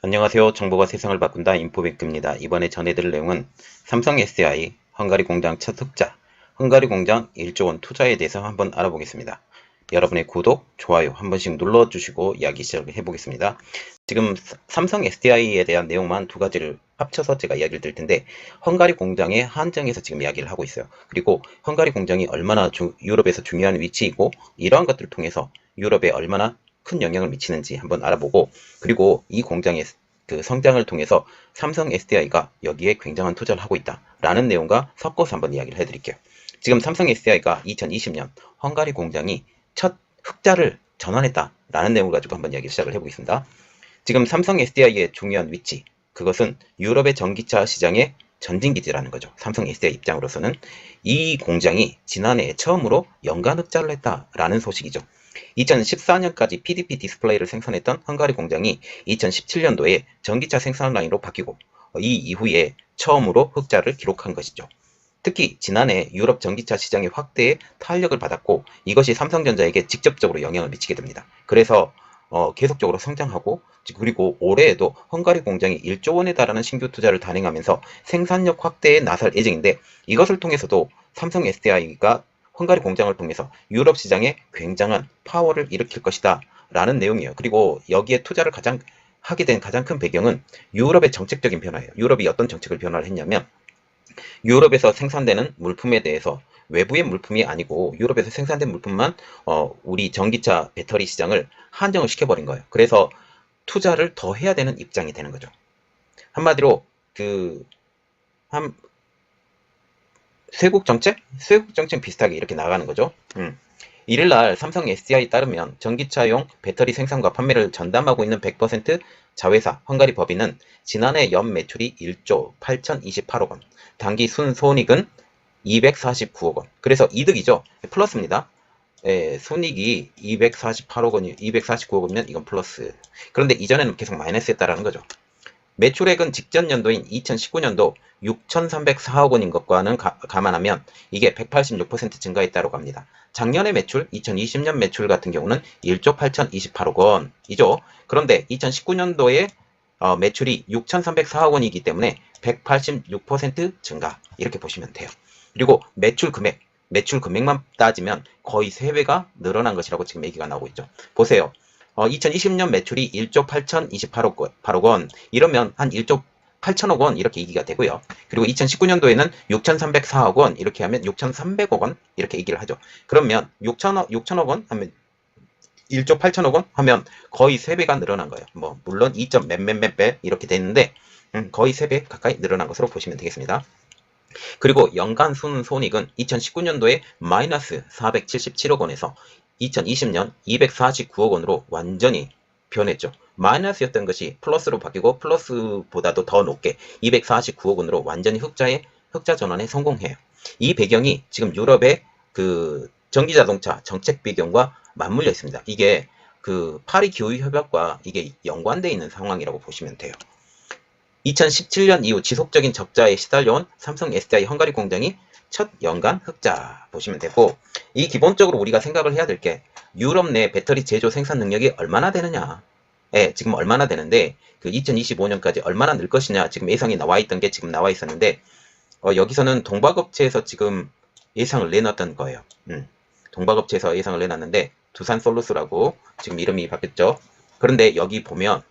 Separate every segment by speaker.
Speaker 1: 안녕하세요. 정보가 세상을 바꾼다 인포백입니다. 이번에 전해드릴 내용은 삼성 SDI 헝가리 공장 첫 흑자, 헝가리 공장 1조 원 투자에 대해서 한번 알아보겠습니다. 여러분의 구독, 좋아요 한 번씩 눌러주시고 이야기 시작해 보겠습니다. 지금 삼성 SDI에 대한 내용만 두 가지를 합쳐서 제가 이야기를 드릴 텐데, 헝가리 공장의 한정에서 지금 이야기를 하고 있어요. 그리고 헝가리 공장이 얼마나 유럽에서 중요한 위치이고, 이러한 것들을 통해서 유럽에 얼마나 큰 영향을 미치는지 한번 알아보고, 그리고 이 공장의 그 성장을 통해서 삼성 SDI가 여기에 굉장한 투자를 하고 있다라는 내용과 섞어서 한번 이야기를 해드릴게요. 지금 삼성 SDI가 2020년 헝가리 공장이 첫 흑자를 전환했다라는 내용을 가지고 한번 이야기 시작을 해보겠습니다. 지금 삼성 SDI의 중요한 위치, 그것은 유럽의 전기차 시장의 전진기지라는 거죠. 삼성 SDI 입장으로서는 이 공장이 지난해 처음으로 연간 흑자를 했다라는 소식이죠. 2014년까지 PDP 디스플레이를 생산했던 헝가리 공장이 2017년도에 전기차 생산 라인으로 바뀌고, 이 이후에 처음으로 흑자를 기록한 것이죠. 특히 지난해 유럽 전기차 시장의 확대에 탄력을 받았고, 이것이 삼성전자에게 직접적으로 영향을 미치게 됩니다. 그래서 계속적으로 성장하고, 그리고 올해에도 헝가리 공장이 1조 원에 달하는 신규 투자를 단행하면서 생산력 확대에 나설 예정인데, 이것을 통해서도 삼성 SDI가 헝가리 공장을 통해서 유럽 시장에 굉장한 파워를 일으킬 것이다 라는 내용이에요. 그리고 여기에 투자를 하게 된 가장 큰 배경은 유럽의 정책적인 변화예요. 유럽이 어떤 정책을 변화를 했냐면, 유럽에서 생산되는 물품에 대해서 외부의 물품이 아니고 유럽에서 생산된 물품만 우리 전기차 배터리 시장을 한정을 시켜버린 거예요. 그래서 투자를 더 해야 되는 입장이 되는 거죠. 한마디로 쇄국 정책? 쇄국 정책 비슷하게 이렇게 나가는 거죠. 이를날 삼성 SDI에 따르면 전기차용 배터리 생산과 판매를 전담하고 있는 100% 자회사 헝가리 법인은 지난해 연 매출이 1조 8,028억 원, 당기 순손익은 249억 원. 그래서 이득이죠. 플러스입니다. 손익이 248억 원이 249억 원이면 이건 플러스. 그런데 이전에는 계속 마이너스였다라는 거죠. 매출액은 직전 연도인 2019년도 6,304억 원인 것과는 감안하면 이게 186% 증가했다고 합니다. 작년의 매출, 2020년 매출 같은 경우는 1조 8,028억 원이죠. 그런데 2019년도에 매출이 6,304억 원이기 때문에 186% 증가, 이렇게 보시면 돼요. 그리고 매출 금액만 따지면 거의 3배가 늘어난 것이라고 지금 얘기가 나오고 있죠. 보세요. 2020년 매출이 1조 8,028억 원, 이러면 한 1조 8천억 원 이렇게 얘기가 되고요. 그리고 2019년도에는 6,304억 원 이렇게 하면 6,300억 원 이렇게 얘기를 하죠. 그러면 6천억 원 하면 1조 8천억 원 하면 거의 3배가 늘어난 거예요. 뭐 물론 2점 몇몇몇 배 이렇게 됐는데 거의 3배 가까이 늘어난 것으로 보시면 되겠습니다. 그리고 연간 순손익은 2019년도에 마이너스 477억 원에서 2020년 249억 원으로 완전히 변했죠. 마이너스였던 것이 플러스로 바뀌고 플러스보다도 더 높게 249억 원으로 완전히 흑자 전환에 성공해요. 이 배경이 지금 유럽의 그 전기자동차 정책 배경과 맞물려 있습니다. 이게 그 파리 기후 협약과 이게 연관되어 있는 상황이라고 보시면 돼요. 2017년 이후 지속적인 적자에 시달려온 삼성 SDI 헝가리 공장이 첫 연간 흑자 보시면 되고, 이 기본적으로 우리가 생각을 해야 될 게 유럽 내 배터리 제조 생산 능력이 얼마나 되느냐. 지금 얼마나 되는데 그 2025년까지 얼마나 늘 것이냐 지금 예상이 나와 있던 게 지금 나와 있었는데, 여기서는 동박업체에서 지금 예상을 내놨던 거예요. 동박업체에서 예상을 내놨는데 두산솔루스라고 지금 이름이 바뀌었죠. 그런데 여기 보면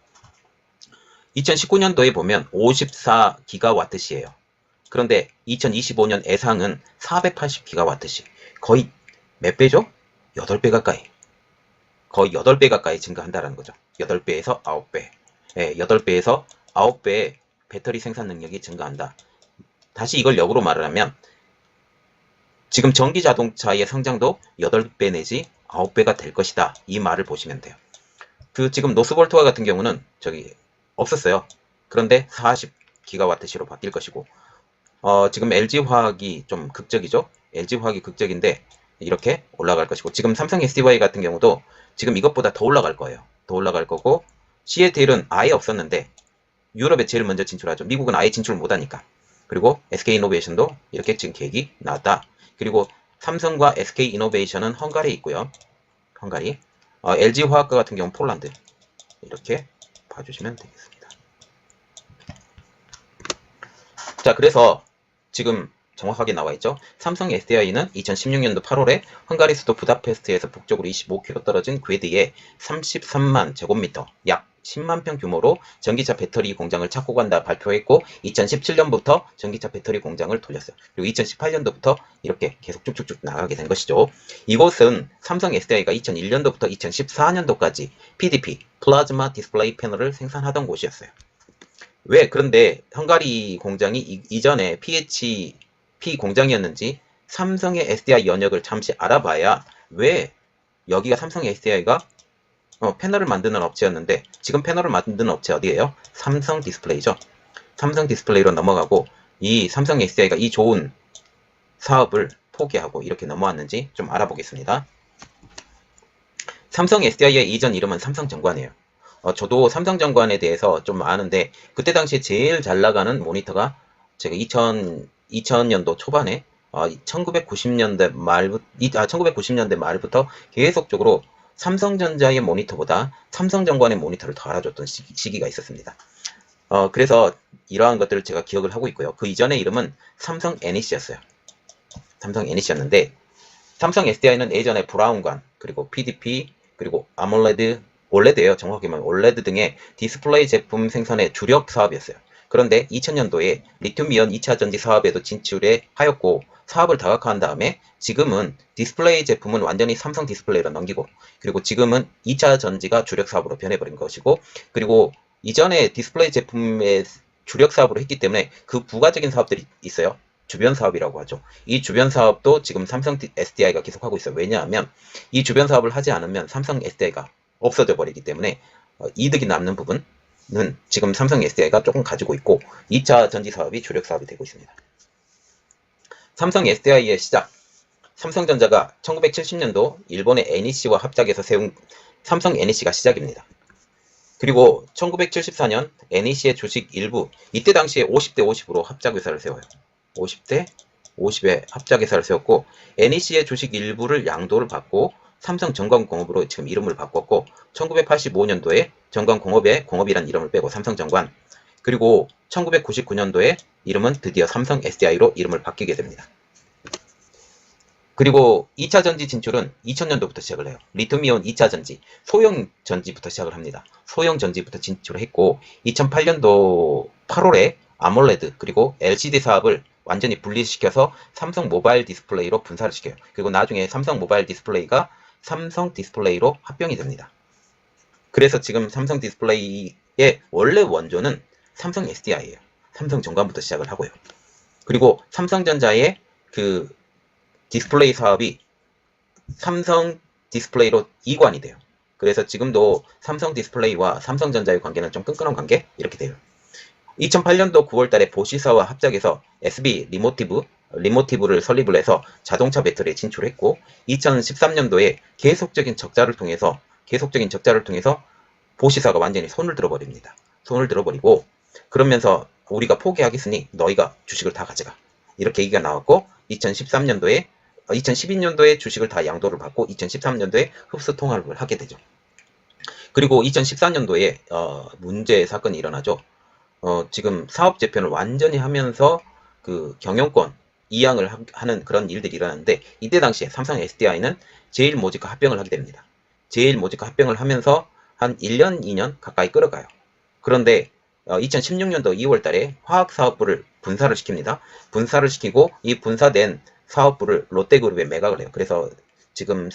Speaker 1: 2019년도에 보면 54기가와트시예요. 그런데 2025년 예상은 480기가와트시. 거의 몇 배죠? 8배 가까이. 거의 8배 가까이 증가한다는 거죠. 8배에서 9배. 8배에서 9배의 배터리 생산 능력이 증가한다. 다시 이걸 역으로 말을 하면 지금 전기 자동차의 성장도 8배 내지 9배가 될 것이다. 이 말을 보시면 돼요. 지금 노스볼트와 같은 경우는 없었어요. 그런데 40기가와트시로 바뀔 것이고, 지금 LG화학이 좀 극적이죠. LG화학이 극적인데 이렇게 올라갈 것이고, 지금 삼성 SDI 같은 경우도 지금 이것보다 더 올라갈 거예요. 더 올라갈 거고, CATL은 아예 없었는데 유럽에 제일 먼저 진출하죠. 미국은 아예 진출 못하니까. 그리고 SK이노베이션도 이렇게 지금 계획이 나왔다. 그리고 삼성과 SK이노베이션은 헝가리에 있고요. 헝가리. LG화학과 같은 경우는 폴란드. 이렇게 봐주시면 되겠습니다. 자, 그래서 지금 정확하게 나와 있죠. 삼성 SDI는 2016년도 8월에 헝가리 수도 부다페스트에서 북쪽으로 25km 떨어진 괴드에 33만 제곱미터, 약 10만 평 규모로 전기차 배터리 공장을 찾고 간다 발표했고 2017년부터 전기차 배터리 공장을 돌렸어요. 그리고 2018년도부터 이렇게 계속 쭉쭉쭉 나가게 된 것이죠. 이곳은 삼성 SDI가 2001년도부터 2014년도까지 PDP, 플라즈마 디스플레이 패널을 생산하던 곳이었어요. 왜? 그런데 헝가리 공장이 이전에 PHP 공장이었는지 삼성의 SDI 연역을 잠시 알아봐야 왜 여기가 삼성의 SDI가 패널을 만드는 업체였는데 지금 패널을 만드는 업체 어디예요? 삼성 디스플레이죠. 삼성 디스플레이로 넘어가고 이 삼성 SDI가 이 좋은 사업을 포기하고 이렇게 넘어왔는지 좀 알아보겠습니다. 삼성 SDI의 이전 이름은 삼성정관이에요. 저도 삼성정관에 대해서 좀 아는데 그때 당시에 제일 잘 나가는 모니터가 제가 2000년도 초반에 1990년대 1990년대 말부터 계속적으로 삼성전자의 모니터보다 삼성정관의 모니터를 더 알아줬던 시기가 있었습니다. 그래서 이러한 것들을 제가 기억을 하고 있고요. 그 이전의 이름은 삼성 NEC였어요. 삼성 NEC였는데 삼성 SDI는 예전에 브라운관, 그리고 PDP, 그리고 아몰레드, 올레드예요. 정확히 말하면 올레드 등의 디스플레이 제품 생산의 주력 사업이었어요. 그런데 2000년도에 리튬이온 2차 전지 사업에도 진출해 하였고 사업을 다각화한 다음에 지금은 디스플레이 제품은 완전히 삼성 디스플레이로 넘기고 그리고 지금은 2차 전지가 주력 사업으로 변해버린 것이고 그리고 이전에 디스플레이 제품의 주력 사업으로 했기 때문에 그 부가적인 사업들이 있어요. 주변 사업이라고 하죠. 이 주변 사업도 지금 삼성 SDI가 계속하고 있어요. 왜냐하면 이 주변 사업을 하지 않으면 삼성 SDI가 없어져 버리기 때문에 이득이 남는 부분은 지금 삼성 SDI가 조금 가지고 있고 2차 전지 사업이 주력 사업이 되고 있습니다. 삼성 SDI의 시작. 삼성전자가 1970년도 일본의 NEC와 합작해서 세운 삼성 NEC가 시작입니다. 그리고 1974년 NEC의 주식 일부, 이때 당시에 50대 50으로 합작회사를 세워요. 50대 50의 합작회사를 세웠고 NEC의 주식 일부를 양도를 받고 삼성정관공업으로 지금 이름을 바꿨고 1985년도에 정관공업에 공업이란 이름을 빼고 삼성정관 그리고 1999년도에 이름은 드디어 삼성 SDI로 이름을 바뀌게 됩니다. 그리고 2차 전지 진출은 2000년도부터 시작을 해요. 리튬이온 2차 전지, 소형 전지부터 시작을 합니다. 소형 전지부터 진출을 했고 2008년도 8월에 아몰레드 그리고 LCD 사업을 완전히 분리시켜서 삼성 모바일 디스플레이로 분사를 시켜요. 그리고 나중에 삼성 모바일 디스플레이가 삼성 디스플레이로 합병이 됩니다. 그래서 지금 삼성 디스플레이의 원래 원조는 삼성 SDI예요. 삼성 정관부터 시작을 하고요. 그리고 삼성전자의 그 디스플레이 사업이 삼성 디스플레이로 이관이 돼요. 그래서 지금도 삼성 디스플레이와 삼성전자의 관계는 좀 끈끈한 관계 이렇게 돼요. 2008년도 9월달에 보시사와 합작해서 SB 리모티브를 설립을 해서 자동차 배터리에 진출했고 2013년도에 계속적인 적자를 통해서 보시사가 완전히 손을 들어버립니다. 손을 들어버리고 그러면서 우리가 포기하겠으니 너희가 주식을 다 가져가 이렇게 얘기가 나왔고 2012년도에 주식을 다 양도를 받고 2013년도에 흡수 통합을 하게 되죠. 그리고 2014년도에 문제 사건이 일어나죠. 지금 사업 재편을 완전히 하면서 그 경영권 이양을 하는 그런 일들이 일어났는데 이때 당시에 삼성 SDI는 제일모직과 합병을 하게 됩니다. 제일모직과 합병을 하면서 한 1년, 2년 가까이 끌어가요. 그런데 2016년도 2월 달에 화학사업부를 분사를 시킵니다. 분사를 시키고 이 분사된 사업부를 롯데그룹에 매각을 해요. 그래서 지금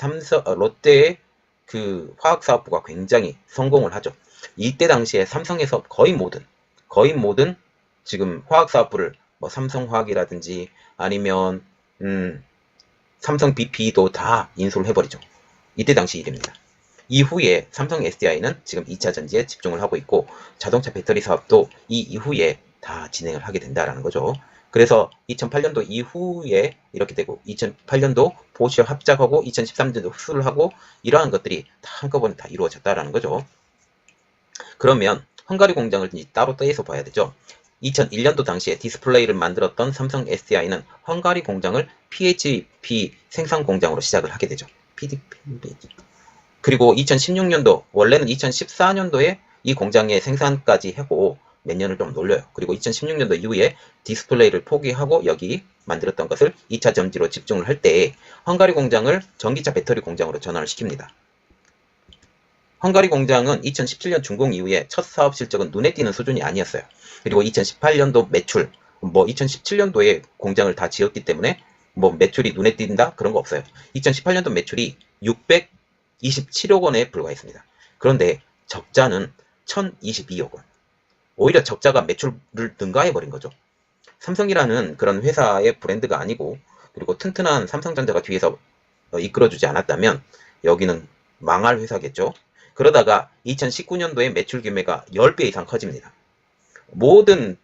Speaker 1: 롯데의 그 화학사업부가 굉장히 성공을 하죠. 이때 당시에 삼성에서 거의 모든 지금 화학사업부를 뭐 삼성화학이라든지 아니면 삼성 BP도 다 인수를 해버리죠. 이때 당시 일입니다. 이후에 삼성 SDI는 지금 2차 전지에 집중을 하고 있고 자동차 배터리 사업도 이 이후에 다 진행을 하게 된다라는 거죠. 그래서 2008년도 이후에 이렇게 되고 2008년도 보시와 합작하고 2013년도 흡수를 하고 이러한 것들이 다 한꺼번에 다 이루어졌다라는 거죠. 그러면 헝가리 공장을 따로 떼서 봐야 되죠. 2001년도 당시에 디스플레이를 만들었던 삼성 SDI는 헝가리 공장을 PHP 생산 공장으로 시작을 하게 되죠. 그리고 2016년도 원래는 2014년도에 이 공장의 생산까지 하고 몇 년을 좀 놀려요. 그리고 2016년도 이후에 디스플레이를 포기하고 여기 만들었던 것을 2차 전지로 집중을 할 때 헝가리 공장을 전기차 배터리 공장으로 전환을 시킵니다. 헝가리 공장은 2017년 준공 이후에 첫 사업 실적은 눈에 띄는 수준이 아니었어요. 그리고 2018년도 매출, 2017년도에 공장을 다 지었기 때문에 매출이 눈에 띈다? 그런 거 없어요. 2018년도 매출이 627억 원에 불과했습니다. 그런데 적자는 1022억 원. 오히려 적자가 매출을 능가해버린 거죠. 삼성이라는 그런 회사의 브랜드가 아니고, 그리고 튼튼한 삼성전자가 뒤에서 이끌어주지 않았다면 여기는 망할 회사겠죠. 그러다가 2019년도에 매출 규모가 10배 이상 커집니다. 모든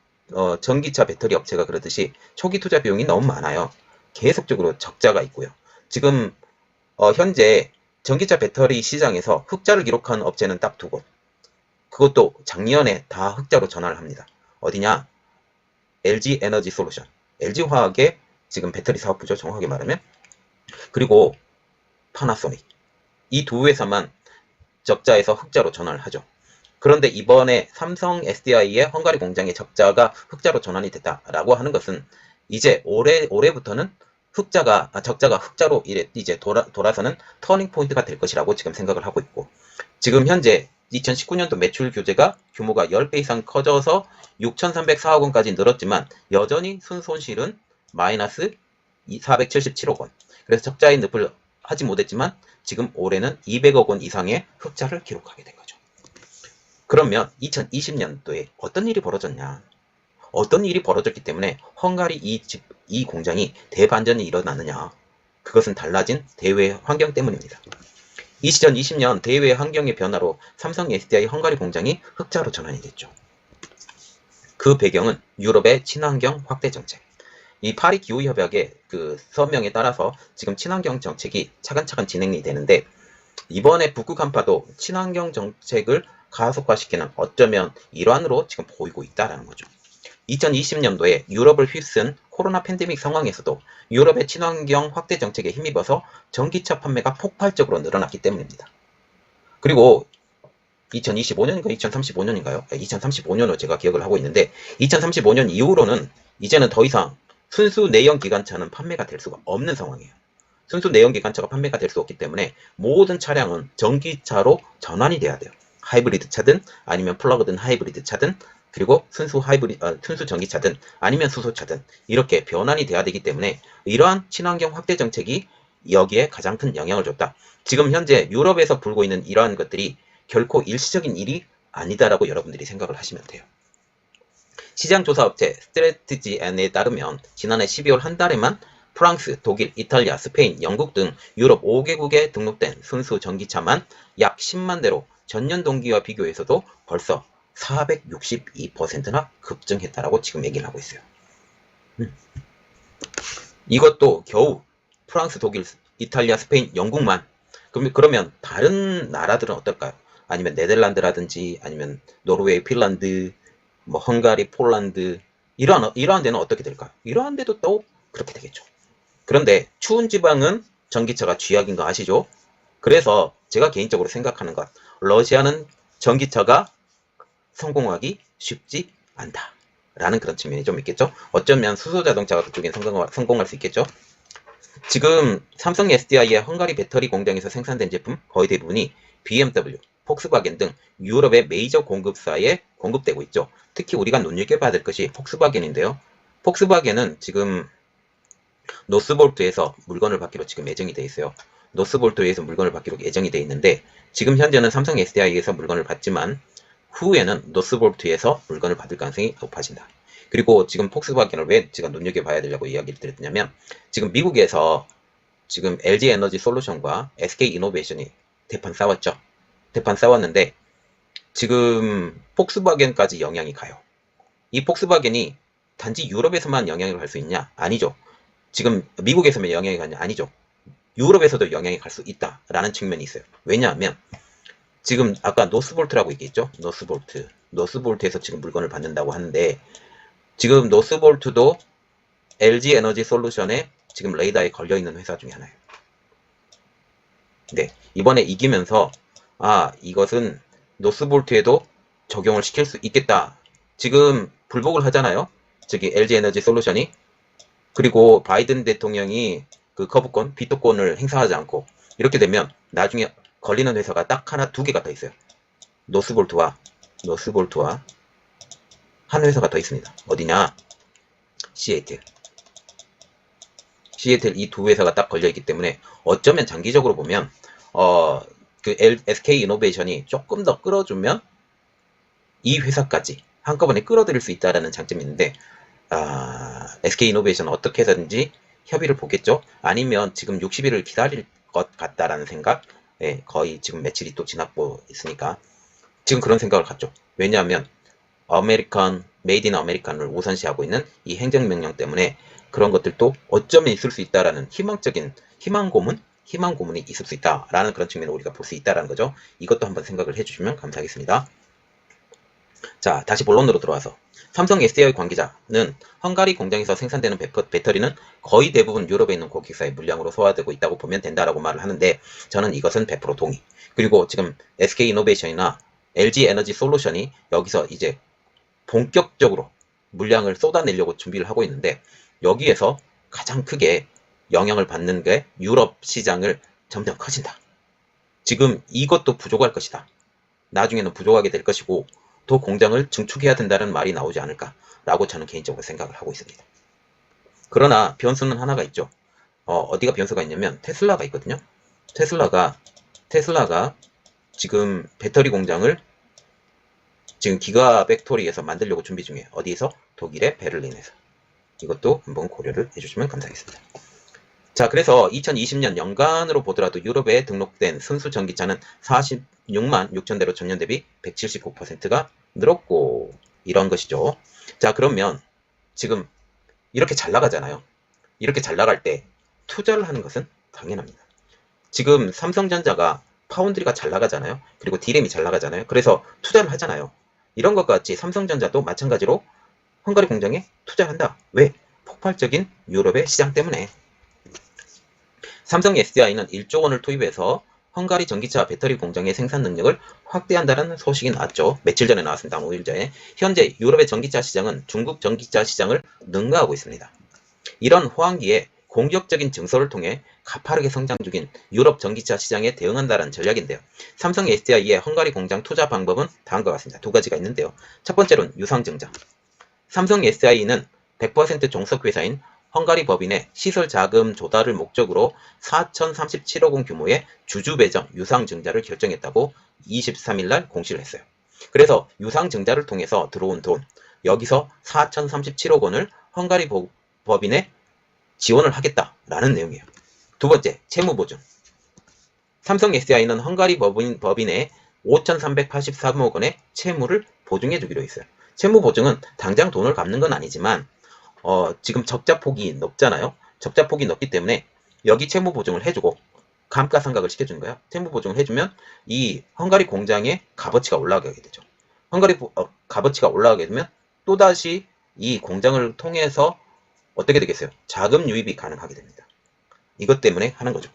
Speaker 1: 전기차 배터리 업체가 그러듯이 초기 투자 비용이 너무 많아요. 계속적으로 적자가 있고요. 지금 현재 전기차 배터리 시장에서 흑자를 기록한 업체는 딱 두 곳. 그것도 작년에 다 흑자로 전환을 합니다. 어디냐? LG 에너지 솔루션. LG화학의 지금 배터리 사업부죠. 정확하게 말하면. 그리고 파나소닉. 이 두 회사만 적자에서 흑자로 전환을 하죠. 그런데 이번에 삼성 SDI의 헝가리 공장의 적자가 흑자로 전환이 됐다라고 하는 것은 이제 올해부터는 적자가 흑자로 이제 돌아서는 터닝 포인트가 될 것이라고 지금 생각을 하고 있고, 지금 현재 2019년도 매출 규모가 10배 이상 커져서 6,304억 원까지 늘었지만 여전히 순손실은 마이너스 477억 원. 그래서 적자의 늪을 하지 못했지만 지금 올해는 200억 원 이상의 흑자를 기록하게 된 거죠. 그러면 2020년도에 어떤 일이 벌어졌냐? 어떤 일이 벌어졌기 때문에 헝가리 이 공장이 대반전이 일어나느냐? 그것은 달라진 대외 환경 때문입니다. 2020년 대외 환경의 변화로 삼성 SDI 헝가리 공장이 흑자로 전환이 됐죠. 그 배경은 유럽의 친환경 확대 정책. 이 파리 기후협약의 그 서명에 따라서 지금 친환경 정책이 차근차근 진행이 되는데, 이번에 북극 한파도 친환경 정책을 가속화시키는 어쩌면 일환으로 지금 보이고 있다는 거죠. 2020년도에 유럽을 휩쓴 코로나 팬데믹 상황에서도 유럽의 친환경 확대 정책에 힘입어서 전기차 판매가 폭발적으로 늘어났기 때문입니다. 그리고 2025년인가 2035년인가요? 2035년으로 제가 기억을 하고 있는데, 2035년 이후로는 이제는 더 이상 순수 내연 기관차는 판매가 될 수가 없는 상황이에요. 순수 내연 기관차가 판매가 될 수 없기 때문에 모든 차량은 전기차로 전환이 돼야 돼요. 하이브리드 차든 아니면 플러그든 하이브리드 차든, 그리고 순수 전기차든 아니면 수소차든 이렇게 변환이 돼야 되기 때문에 이러한 친환경 확대 정책이 여기에 가장 큰 영향을 줬다. 지금 현재 유럽에서 불고 있는 이러한 것들이 결코 일시적인 일이 아니다라고 여러분들이 생각을 하시면 돼요. 시장조사업체 스트래티지N에 따르면 지난해 12월 한 달에만 프랑스, 독일, 이탈리아, 스페인, 영국 등 유럽 5개국에 등록된 순수 전기차만 약 10만 대로 전년 동기와 비교해서도 벌써 462%나 급증했다라고 지금 얘기를 하고 있어요. 이것도 겨우 프랑스, 독일, 이탈리아, 스페인, 영국만. 그러면 다른 나라들은 어떨까요? 아니면 네덜란드라든지 아니면 노르웨이, 핀란드, 헝가리, 폴란드 이러한 데는 어떻게 될까요? 이러한 데도 또 그렇게 되겠죠. 그런데 추운 지방은 전기차가 쥐약인 거 아시죠? 그래서 제가 개인적으로 생각하는 것, 러시아는 전기차가 성공하기 쉽지 않다 라는 그런 측면이 좀 있겠죠. 어쩌면 수소자동차가 그쪽엔 성공할 수 있겠죠. 지금 삼성 SDI의 헝가리 배터리 공장에서 생산된 제품 거의 대부분이 BMW, 폭스바겐 등 유럽의 메이저 공급사에 공급되고 있죠. 특히 우리가 눈여겨봐야 될 것이 폭스바겐인데요. 폭스바겐은 지금 노스볼트에서 물건을 받기로 지금 예정이 되어 있어요. 노스볼트에서 물건을 받기로 예정이 되어 있는데, 지금 현재는 삼성 SDI에서 물건을 받지만 후에는 노스볼트에서 물건을 받을 가능성이 높아진다. 그리고 지금 폭스바겐을 왜 제가 눈여겨봐야 되려고 이야기를 드렸냐면, 지금 미국에서 지금 LG 에너지 솔루션과 SK 이노베이션이 대판 싸웠죠. 대판 싸웠는데 지금 폭스바겐까지 영향이 가요. 이 폭스바겐이 단지 유럽에서만 영향을 갈 수 있냐? 아니죠. 지금 미국에서만 영향이 가냐? 아니죠. 유럽에서도 영향이 갈 수 있다라는 측면이 있어요. 왜냐하면 지금 아까 노스볼트라고 얘기했죠. 노스볼트에서 지금 물건을 받는다고 하는데, 지금 노스볼트도 LG 에너지 솔루션에 지금 레이더에 걸려있는 회사 중에 하나예요. 네, 이번에 이기면서 이것은 노스볼트에도 적용을 시킬 수 있겠다 지금 불복을 하잖아요. 저기 LG 에너지 솔루션이. 그리고 바이든 대통령이 그 거부권, 비토권을 행사하지 않고 이렇게 되면 나중에 걸리는 회사가 딱 하나, 두 개가 더 있어요. 노스볼트와 한 회사가 더 있습니다. 어디냐? 시애틀. 시애틀 이 두 회사가 딱 걸려 있기 때문에 어쩌면 장기적으로 보면 SK 이노베이션이 조금 더 끌어주면 이 회사까지 한꺼번에 끌어들일 수 있다라는 장점이 있는데 SK 이노베이션은 어떻게 해서든지 협의를 보겠죠. 아니면 지금 60일을 기다릴 것 같다라는 생각. 예, 거의 지금 며칠이 또 지나고 있으니까 지금 그런 생각을 갖죠. 왜냐하면 메이드 인 아메리칸을 우선시하고 있는 이 행정명령 때문에 그런 것들도 어쩌면 있을 수 있다라는 희망 고문이 있을 수 있다라는 그런 측면을 우리가 볼 수 있다라는 거죠. 이것도 한번 생각을 해주시면 감사하겠습니다. 자, 다시 본론으로 들어와서 삼성 SDI 관계자는 헝가리 공장에서 생산되는 배터리는 거의 대부분 유럽에 있는 고객사의 물량으로 소화되고 있다고 보면 된다라고 말을 하는데 저는 이것은 100% 동의. 그리고 지금 SK 이노베이션이나 LG 에너지 솔루션이 여기서 이제 본격적으로 물량을 쏟아내려고 준비를 하고 있는데 여기에서 가장 크게 영향을 받는 게 유럽 시장을 점점 커진다. 지금 이것도 부족할 것이다. 나중에는 부족하게 될 것이고 더 공장을 증축해야 된다는 말이 나오지 않을까라고 저는 개인적으로 생각을 하고 있습니다. 그러나 변수는 하나가 있죠. 어디가 변수가 있냐면 테슬라가 있거든요. 테슬라가 지금 배터리 공장을 지금 기가팩토리에서 만들려고 준비 중이에요. 어디에서? 독일의 베를린에서. 이것도 한번 고려를 해주시면 감사하겠습니다. 자, 그래서 2020년 연간으로 보더라도 유럽에 등록된 순수 전기차는 46만 6천 대로 전년 대비 179%가 늘었고 이런 것이죠. 자, 그러면 지금 이렇게 잘 나가잖아요. 이렇게 잘 나갈 때 투자를 하는 것은 당연합니다. 지금 삼성전자가 파운드리가 잘 나가잖아요. 그리고 D램이 잘 나가잖아요. 그래서 투자를 하잖아요. 이런 것과 같이 삼성전자도 마찬가지로 헝가리 공장에 투자를 한다. 왜? 폭발적인 유럽의 시장 때문에. 삼성 SDI는 1조 원을 투입해서 헝가리 전기차 배터리 공장의 생산 능력을 확대한다는 소식이 나왔죠. 며칠 전에 나왔습니다. 5일 전에. 현재 유럽의 전기차 시장은 중국 전기차 시장을 능가하고 있습니다. 이런 호황기에 공격적인 증설을 통해 가파르게 성장 중인 유럽 전기차 시장에 대응한다는 전략인데요. 삼성 SDI의 헝가리 공장 투자 방법은 다음과 같습니다. 두 가지가 있는데요. 첫 번째로는 유상증자. 삼성 SDI는 100% 종속회사인 헝가리 법인의 시설 자금 조달을 목적으로 4,037억 원 규모의 주주 배정 유상증자를 결정했다고 23일 날 공시를 했어요. 그래서 유상증자를 통해서 들어온 돈, 여기서 4,037억 원을 헝가리 법인에 지원을 하겠다라는 내용이에요. 두 번째, 채무보증. 삼성 SDI는 헝가리 법인에 5,383억 원의 채무를 보증해 주기로 했어요. 채무보증은 당장 돈을 갚는 건 아니지만 지금 적자폭이 높잖아요. 적자폭이 높기 때문에 여기 채무보증을 해주고 감가상각을 시켜주는 거야. 채무보증을 해주면 이 헝가리 공장의 값어치가 올라가게 되죠. 헝가리 값어치가 올라가게 되면 또다시 이 공장을 통해서 어떻게 되겠어요? 자금 유입이 가능하게 됩니다. 이것 때문에 하는 거죠.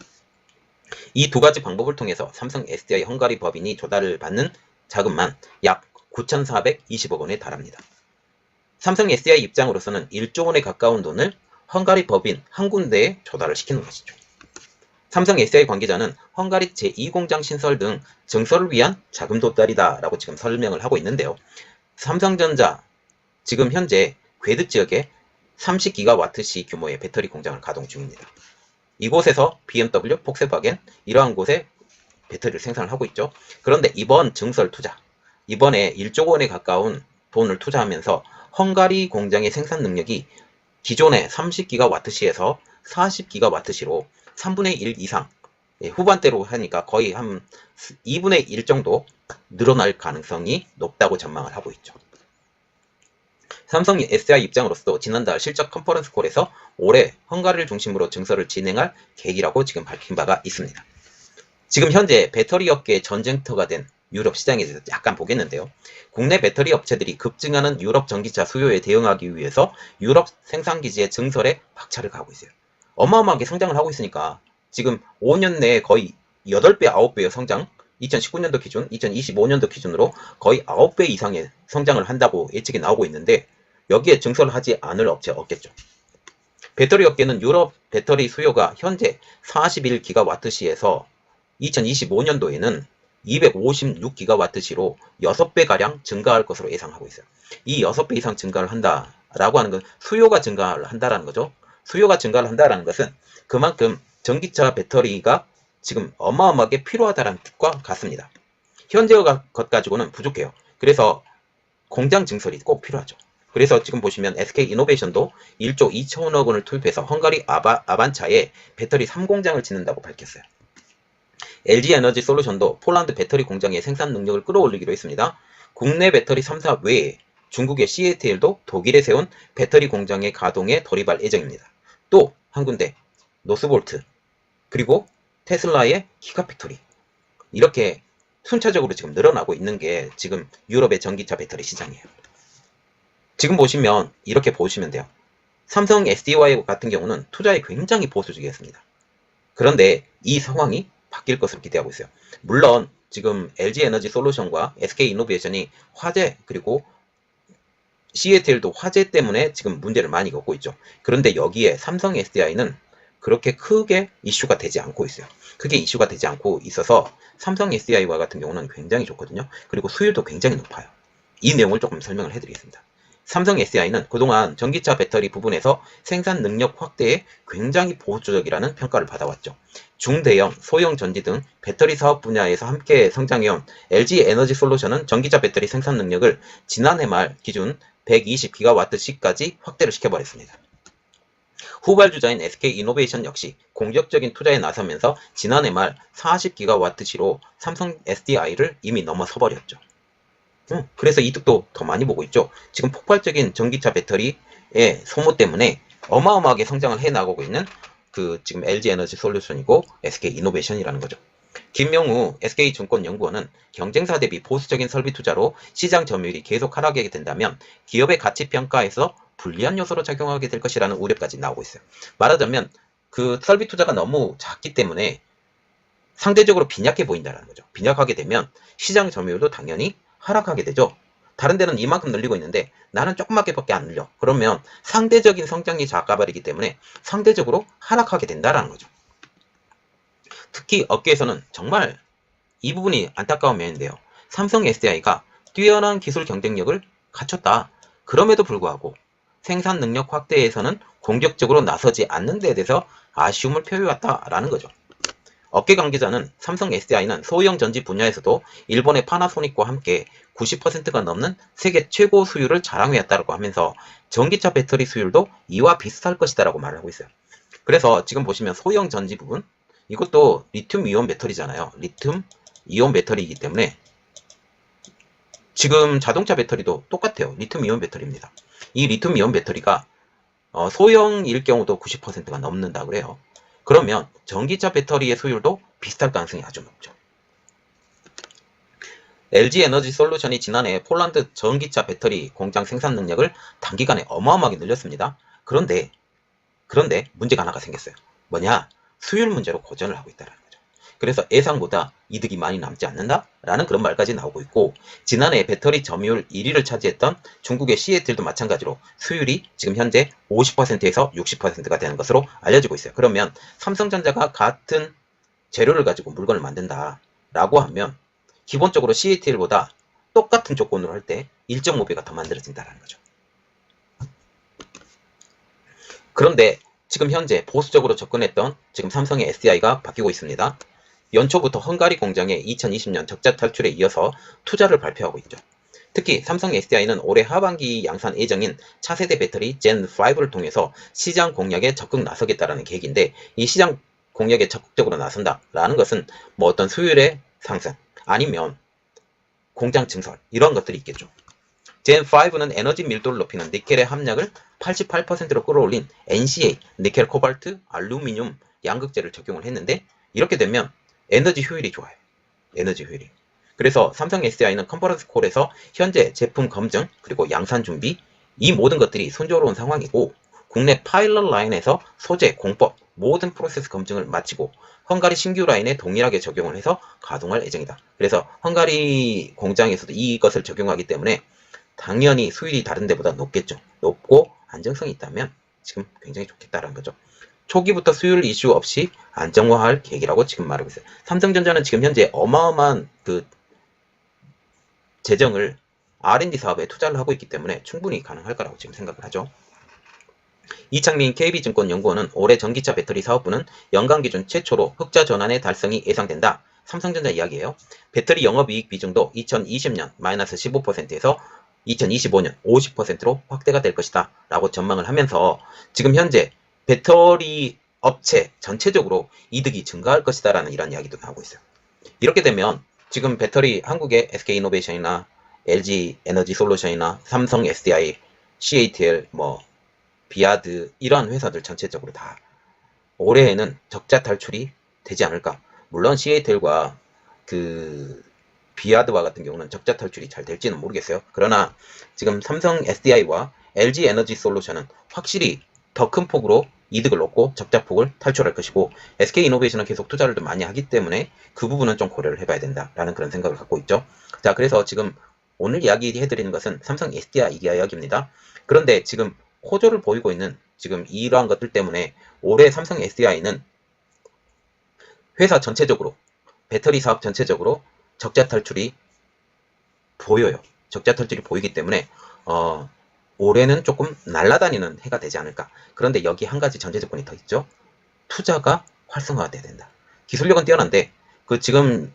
Speaker 1: 이 두 가지 방법을 통해서 삼성 SDI 헝가리 법인이 조달을 받는 자금만 약 9,420억 원에 달합니다. 삼성 SDI 입장으로서는 1조 원에 가까운 돈을 헝가리 법인 한 군데에 조달을 시키는 것이죠. 삼성 SDI 관계자는 헝가리 제2공장 신설 등 증설을 위한 자금 도달이다 라고 지금 설명을 하고 있는데요. 삼성전자 지금 현재 괴드 지역에 30기가와트시 규모의 배터리 공장을 가동 중입니다. 이곳에서 BMW, 폭스바겐 이러한 곳에 배터리를 생산을 하고 있죠. 그런데 이번 증설 투자, 이번에 1조 원에 가까운 돈을 투자하면서 헝가리 공장의 생산 능력이 기존의 30기가와트시에서 40기가와트시로 3분의 1 이상, 후반대로 하니까 거의 한 2분의 1 정도 늘어날 가능성이 높다고 전망을 하고 있죠. 삼성 SDI 입장으로서도 지난달 실적 컨퍼런스 콜에서 올해 헝가리를 중심으로 증설을 진행할 계획이라고 지금 밝힌 바가 있습니다. 지금 현재 배터리 업계의 전쟁터가 된 유럽 시장에 대해서 약간 보겠는데요. 국내 배터리 업체들이 급증하는 유럽 전기차 수요에 대응하기 위해서 유럽 생산기지의 증설에 박차를 가하고 있어요. 어마어마하게 성장을 하고 있으니까 지금 5년 내에 거의 8배, 9배의 성장, 2019년도 기준, 2025년도 기준으로 거의 9배 이상의 성장을 한다고 예측이 나오고 있는데 여기에 증설을 하지 않을 업체 없겠죠. 배터리 업계는 유럽 배터리 수요가 현재 41기가와트시에서 2025년도에는 256기가와트시로 6배가량 증가할 것으로 예상하고 있어요. 이 6배 이상 증가를 한다라고 하는 건 수요가 증가를 한다라는 거죠. 수요가 증가를 한다라는 것은 그만큼 전기차 배터리가 지금 어마어마하게 필요하다는 뜻과 같습니다. 현재 것 가지고는 부족해요. 그래서 공장 증설이 꼭 필요하죠. 그래서 지금 보시면 SK이노베이션도 1조 2천억 원을 투입해서 헝가리 아반차에 배터리 3공장을 짓는다고 밝혔어요. LG에너지솔루션도 폴란드 배터리 공장의 생산 능력을 끌어올리기로 했습니다. 국내 배터리 3사 외에 중국의 CATL도 독일에 세운 배터리 공장의 가동에 돌입할 예정입니다. 또 한 군데 노스볼트 그리고 테슬라의 기가팩토리 이렇게 순차적으로 지금 늘어나고 있는 게 지금 유럽의 전기차 배터리 시장이에요. 지금 보시면 이렇게 보시면 돼요. 삼성 SDI 같은 경우는 투자에 굉장히 보수적이었습니다. 그런데 이 상황이 바뀔 것으로 기대하고 있어요. 물론 지금 LG에너지솔루션과 SK이노베이션이 화재 그리고 CATL도 화재 때문에 지금 문제를 많이 겪고 있죠. 그런데 여기에 삼성 SDI는 그렇게 크게 이슈가 되지 않고 있어요. 크게 이슈가 되지 않고 있어서 삼성 SDI와 같은 경우는 굉장히 좋거든요. 그리고 수율도 굉장히 높아요. 이 내용을 조금 설명을 해드리겠습니다. 삼성 SDI는 그동안 전기차 배터리 부분에서 생산 능력 확대에 굉장히 보수적이라는 평가를 받아왔죠. 중대형, 소형 전지 등 배터리 사업 분야에서 함께 성장해온 LG에너지솔루션은 전기차 배터리 생산 능력을 지난해 말 기준 120기가와트시까지 확대를 시켜버렸습니다. 후발주자인 SK이노베이션 역시 공격적인 투자에 나서면서 지난해 말 40기가와트시로 삼성 SDI를 이미 넘어서버렸죠. 그래서 이득도 더 많이 보고 있죠. 지금 폭발적인 전기차 배터리의 소모 때문에 어마어마하게 성장을 해나가고 있는 그 지금 LG에너지솔루션이고 SK이노베이션이라는 거죠. 김명우 SK증권연구원은 경쟁사 대비 보수적인 설비 투자로 시장 점유율이 계속 하락하게 된다면 기업의 가치 평가에서 불리한 요소로 작용하게 될 것이라는 우려까지 나오고 있어요. 말하자면 그 설비 투자가 너무 작기 때문에 상대적으로 빈약해 보인다는 거죠. 빈약하게 되면 시장 점유율도 당연히 하락하게 되죠. 다른 데는 이만큼 늘리고 있는데 나는 조그맣게밖에 안 늘려. 그러면 상대적인 성장이 작아버리기 때문에 상대적으로 하락하게 된다는 거죠. 특히 업계에서는 정말 이 부분이 안타까운 면인데요. 삼성 SDI가 뛰어난 기술 경쟁력을 갖췄다. 그럼에도 불구하고 생산 능력 확대에서는 공격적으로 나서지 않는 데 대해서 아쉬움을 표해왔다라는 거죠. 업계 관계자는 삼성 SDI는 소형 전지 분야에서도 일본의 파나소닉과 함께 90%가 넘는 세계 최고 수율을 자랑해왔다고 하면서 전기차 배터리 수율도 이와 비슷할 것이다라고 말을 하고 있어요. 그래서 지금 보시면 소형 전지 부분 이것도 리튬 이온 배터리잖아요. 리튬 이온 배터리이기 때문에 지금 자동차 배터리도 똑같아요. 리튬 이온 배터리입니다. 이 리튬 이온 배터리가 소형일 경우도 90%가 넘는다 그래요. 그러면 전기차 배터리의 수율도 비슷할 가능성이 아주 높죠. LG에너지솔루션이 지난해 폴란드 전기차 배터리 공장 생산 능력을 단기간에 어마어마하게 늘렸습니다. 그런데 문제가 하나가 생겼어요. 뭐냐? 수율 문제로 고전을 하고 있다는 거죠. 그래서 예상보다 이득이 많이 남지 않는다라는 그런 말까지 나오고 있고 지난해 배터리 점유율 1위를 차지했던 중국의 CATL도 마찬가지로 수율이 지금 현재 50%에서 60%가 되는 것으로 알려지고 있어요. 그러면 삼성전자가 같은 재료를 가지고 물건을 만든다라고 하면 기본적으로 CATL보다 똑같은 조건으로 할 때 1.5배가 더 만들어진다는 거죠. 그런데 지금 현재 보수적으로 접근했던 지금 삼성의 SDI가 바뀌고 있습니다. 연초부터 헝가리 공장의 2020년 적자 탈출에 이어서 투자를 발표하고 있죠. 특히 삼성 SDI는 올해 하반기 양산 예정인 차세대 배터리 젠5를 통해서 시장 공략에 적극 나서겠다라는 계획인데 이 시장 공략에 적극적으로 나선다라는 것은 뭐 어떤 수율의 상승 아니면 공장 증설 이런 것들이 있겠죠. 젠5는 에너지 밀도를 높이는 니켈의 함량을 88%로 끌어올린 NCA, 니켈, 코발트, 알루미늄 양극재를 적용을 했는데 이렇게 되면 에너지 효율이 좋아요. 에너지 효율이. 그래서 삼성 SDI는 컨퍼런스 콜에서 현재 제품 검증 그리고 양산 준비 이 모든 것들이 순조로운 상황이고 국내 파일럿 라인에서 소재, 공법 모든 프로세스 검증을 마치고 헝가리 신규 라인에 동일하게 적용을 해서 가동할 예정이다. 그래서 헝가리 공장에서도 이것을 적용하기 때문에 당연히 수율이 다른 데보다 높겠죠. 높고 안정성이 있다면 지금 굉장히 좋겠다라는 거죠. 초기부터 수율 이슈 없이 안정화할 계획이라고 지금 말하고 있어요. 삼성전자는 지금 현재 어마어마한 그 재정을 R&D 사업에 투자를 하고 있기 때문에 충분히 가능할 거라고 지금 생각을 하죠. 이창민 KB증권 연구원은 올해 전기차 배터리 사업부는 연간 기준 최초로 흑자 전환의 달성이 예상된다. 삼성전자 이야기예요. 배터리 영업이익 비중도 2020년 마이너스 15%에서 2025년 50%로 확대가 될 것이다 라고 전망을 하면서 지금 현재 배터리 업체 전체적으로 이득이 증가할 것이다 라는 이런 이야기도 나오고 있어요. 이렇게 되면 지금 배터리 한국의 SK이노베이션이나 LG 에너지 솔루션이나 삼성 SDI, CATL, 비아드 이러한 회사들 전체적으로 다 올해에는 적자 탈출이 되지 않을까. 물론 CATL과 그 비아드와 같은 경우는 적자 탈출이 잘 될지는 모르겠어요. 그러나 지금 삼성 SDI와 LG 에너지 솔루션은 확실히 더 큰 폭으로 이득을 얻고 적자 폭을 탈출할 것이고 SK이노베이션은 계속 투자를 좀 많이 하기 때문에 그 부분은 좀 고려를 해봐야 된다라는 그런 생각을 갖고 있죠. 자, 그래서 지금 오늘 이야기해드리는 것은 삼성 SDI 이야기입니다. 그런데 지금 호조를 보이고 있는 지금 이러한 것들 때문에 올해 삼성 SDI는 회사 전체적으로 배터리 사업 전체적으로 적자 탈출이 보여요. 적자 탈출이 보이기 때문에 올해는 조금 날아다니는 해가 되지 않을까. 그런데 여기 한 가지 전제 조건이 더 있죠. 투자가 활성화가 돼야 된다. 기술력은 뛰어난데 그 지금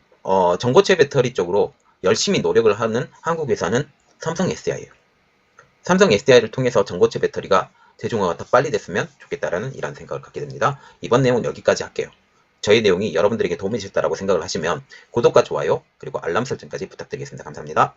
Speaker 1: 전고체 배터리 쪽으로 열심히 노력을 하는 한국 회사는 삼성 SDI예요. 삼성 SDI를 통해서 전고체 배터리가 대중화가 더 빨리 됐으면 좋겠다라는 이런 생각을 갖게 됩니다. 이번 내용은 여기까지 할게요. 저희 내용이 여러분들에게 도움이 되셨다고 생각을 하시면 구독과 좋아요 그리고 알람 설정까지 부탁드리겠습니다. 감사합니다.